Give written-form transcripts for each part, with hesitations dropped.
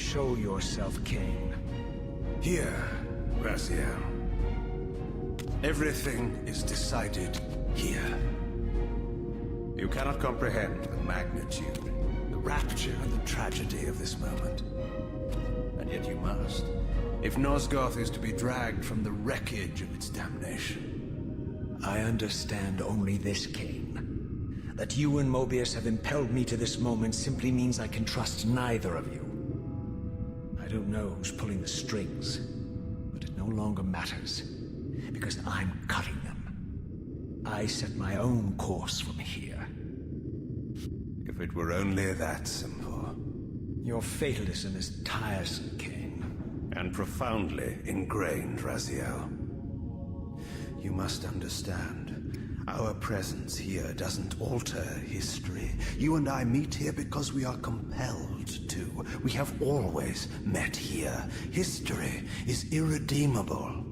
Show yourself, Cain. Here, Raziel. Everything is decided here. You cannot comprehend the magnitude, the rapture and the tragedy of this moment. And yet you must, if Nosgoth is to be dragged from the wreckage of its damnation. I understand only this, Cain. That you and Mobius have impelled me to this moment simply means I can trust neither of you. I don't know who's pulling the strings, but it no longer matters, because I'm cutting them. I set my own course from here. If it were only that simple. Your fatalism is tiresome, Cain. And profoundly ingrained, Raziel. You must understand, our presence here doesn't alter history. You and I meet here because we are compelled to. We have always met here. History is irredeemable.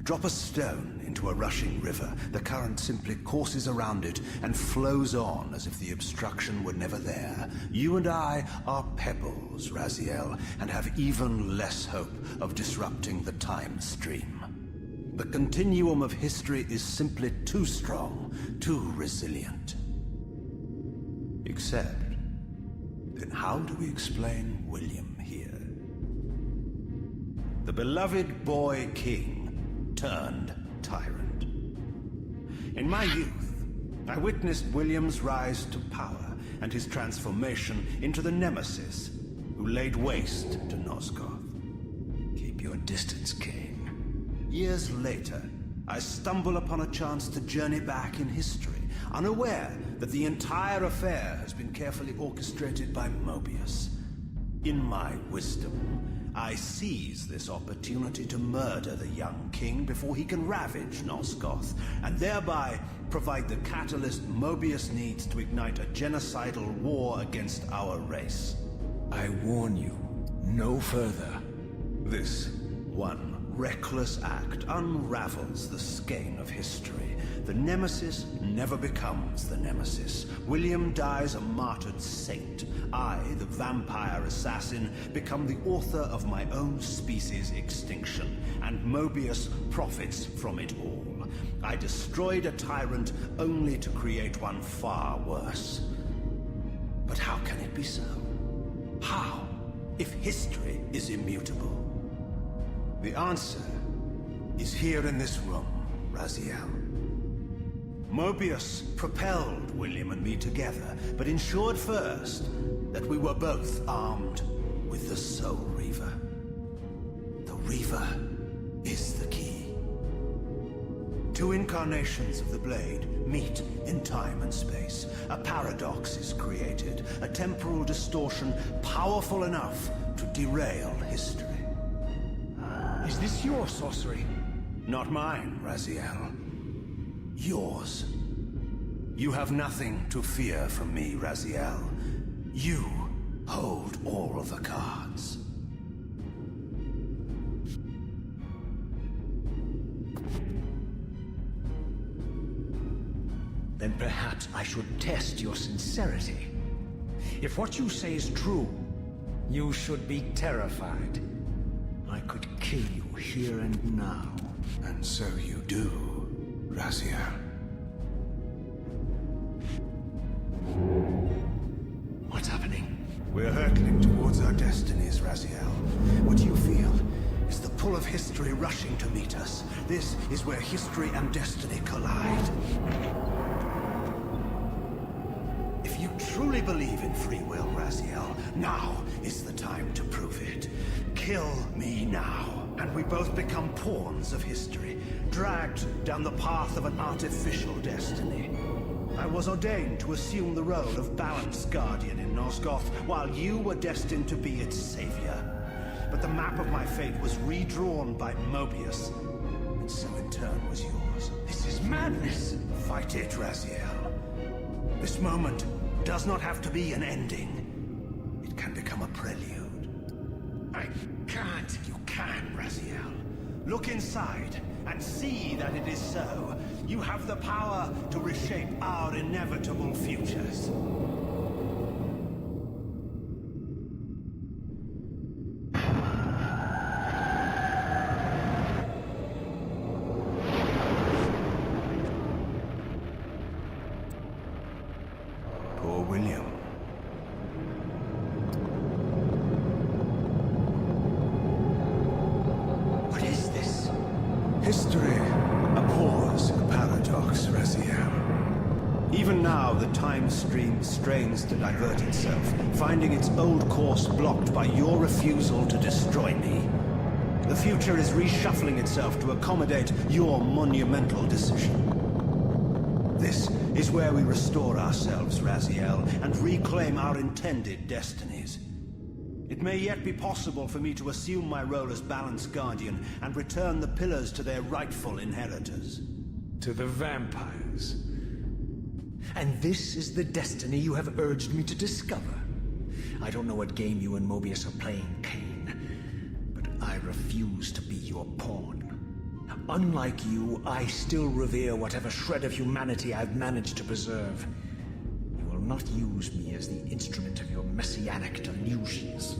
Drop a stone into a rushing river. The current simply courses around it and flows on as if the obstruction were never there. You and I are pebbles, Raziel, and have even less hope of disrupting the time stream. The continuum of history is simply too strong, too resilient. Except, then how do we explain William here? The beloved boy king turned tyrant. In my youth, I witnessed William's rise to power and his transformation into the nemesis who laid waste to Nosgoth. Keep your distance, Cain. Years later, I stumble upon a chance to journey back in history, unaware that the entire affair has been carefully orchestrated by Mobius. In my wisdom, I seize this opportunity to murder the young king before he can ravage Nosgoth, and thereby provide the catalyst Mobius needs to ignite a genocidal war against our race. I warn you, no further. This one reckless act unravels the skein of history. The nemesis never becomes the nemesis. William dies a martyred saint. I, the vampire assassin, become the author of my own species' extinction, and Mobius profits from it all. I destroyed a tyrant only to create one far worse. But how can it be so? How, if history is immutable? The answer is here in this room, Raziel. Mobius propelled William and me together, but ensured first that we were both armed with the Soul Reaver. The Reaver is the key. Two incarnations of the blade meet in time and space. A paradox is created, a temporal distortion powerful enough to derail history. Is this your sorcery? Not mine, Raziel. Yours. You have nothing to fear from me, Raziel. You hold all of the cards. Then perhaps I should test your sincerity. If what you say is true, you should be terrified. I could kill you here and now. And so you do, Raziel. What's happening? We're hurtling towards our destinies, Raziel. What you feel is the pull of history rushing to meet us. This is where history and destiny collide. If you truly believe in free will, Raziel, now is the time to prove it. Kill me now, and we both become pawns of history, dragged down the path of an artificial destiny. I was ordained to assume the role of balanced guardian in Nosgoth, while you were destined to be its savior. But the map of my fate was redrawn by Mobius, and so in turn was yours. This is madness! Fight it, Raziel. This moment does not have to be an ending. It can become a prelude. I can't. You can, Raziel. Look inside and see that it is so. You have the power to reshape our inevitable futures. History abhors a paradox, Raziel. Even now, the time stream strains to divert itself, finding its old course blocked by your refusal to destroy me. The future is reshuffling itself to accommodate your monumental decision. This is where we restore ourselves, Raziel, and reclaim our intended destinies. It may yet be possible for me to assume my role as Balance Guardian and return the pillars to their rightful inheritors. To the vampires. And this is the destiny you have urged me to discover. I don't know what game you and Mobius are playing, Kane, but I refuse to be your pawn. Unlike you, I still revere whatever shred of humanity I've managed to preserve. You will not use me as the instrument of your messianic delusions.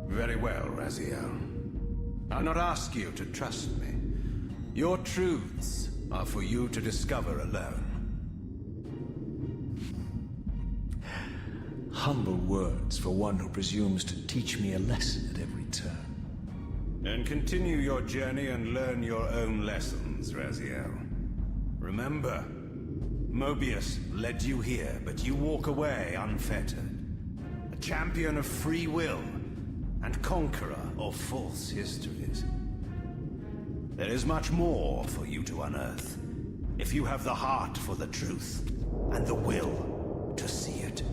Very well, Raziel. I'll not ask you to trust me. Your truths are for you to discover alone. Humble words for one who presumes to teach me a lesson at every turn. Then continue your journey and learn your own lessons, Raziel. Remember, Mobius led you here, but you walk away unfettered. A champion of free will, and conqueror of false histories. There is much more for you to unearth, if you have the heart for the truth, and the will to see it.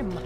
him!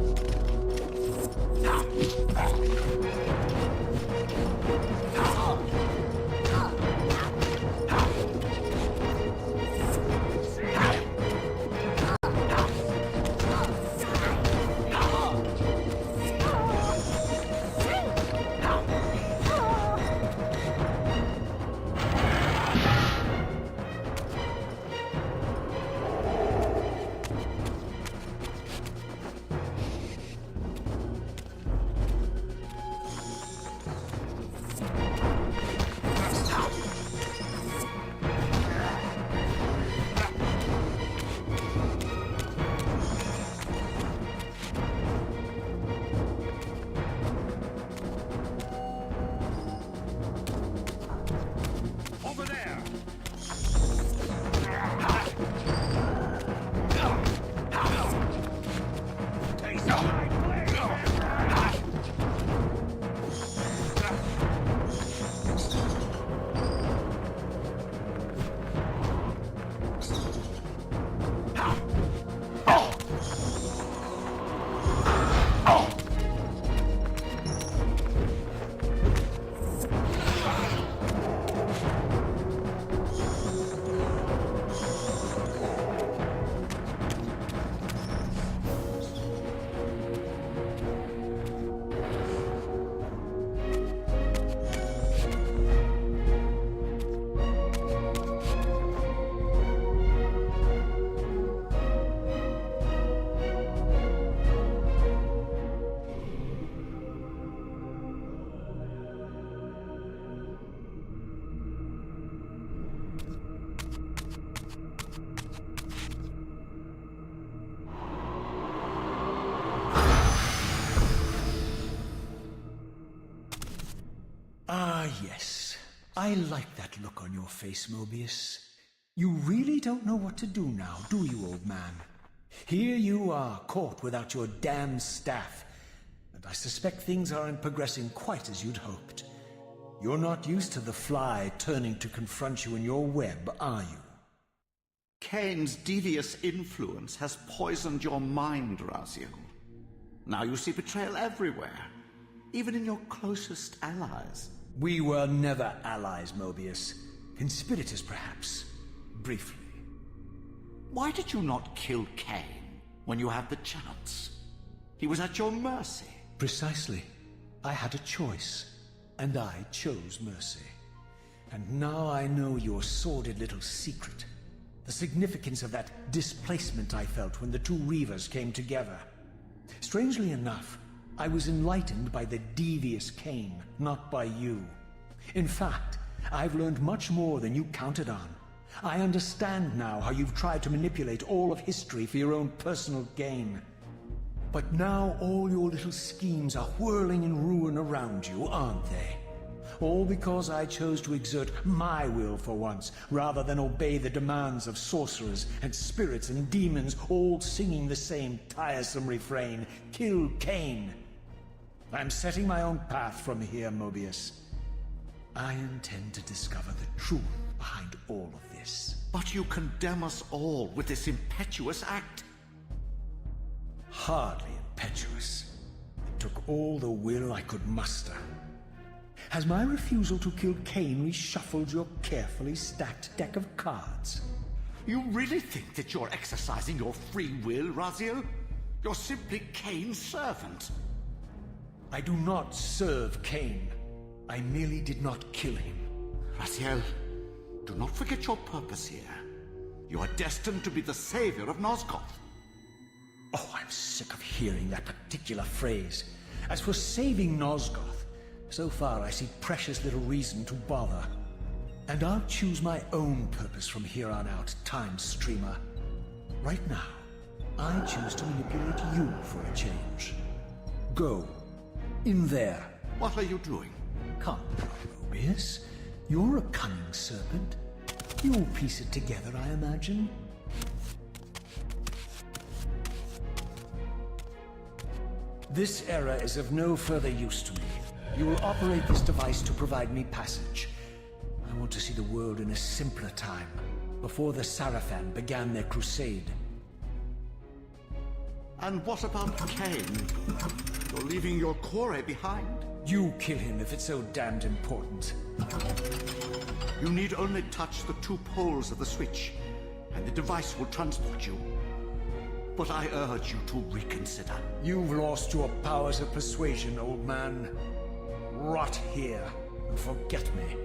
Ah, yes. I like that look on your face, Mobius. You really don't know what to do now, do you, old man? Here you are, caught without your damn staff. And I suspect things aren't progressing quite as you'd hoped. You're not used to the fly turning to confront you in your web, are you? Kane's devious influence has poisoned your mind, Raziel. Now you see betrayal everywhere, even in your closest allies. We were never allies, Mobius. Conspirators, perhaps. Briefly. Why did you not kill Kane when you had the chance? He was at your mercy. Precisely. I had a choice, and I chose mercy. And now I know your sordid little secret. The significance of that displacement I felt when the two reavers came together. Strangely enough, I was enlightened by the devious Kane, not by you. In fact, I've learned much more than you counted on. I understand now how you've tried to manipulate all of history for your own personal gain. But now all your little schemes are whirling in ruin around you, aren't they? All because I chose to exert my will for once, rather than obey the demands of sorcerers and spirits and demons, all singing the same tiresome refrain, "Kill Kane." I'm setting my own path from here, Mobius. I intend to discover the truth behind all of this. But you condemn us all with this impetuous act. Hardly impetuous. It took all the will I could muster. Has my refusal to kill Kane reshuffled your carefully stacked deck of cards? You really think that you're exercising your free will, Raziel? You're simply Kane's servant. I do not serve Kane. I merely did not kill him. Raziel, do not forget your purpose here. You are destined to be the savior of Nosgoth. Oh, I'm sick of hearing that particular phrase. As for saving Nosgoth, so far I see precious little reason to bother. And I'll choose my own purpose from here on out, Time Streamer. Right now, I choose to manipulate you for a change. Go. In there. What are you doing? Come, Mobius. You're a cunning serpent. You'll piece it together, I imagine. This error is of no further use to me. You will operate this device to provide me passage. I want to see the world in a simpler time, before the Sarafan began their crusade. And what about Kane? You're leaving your core behind. You kill him if it's so damned important. You need only touch the 2 poles of the switch, and the device will transport you. But I urge you to reconsider. You've lost your powers of persuasion, old man. Rot here and forget me.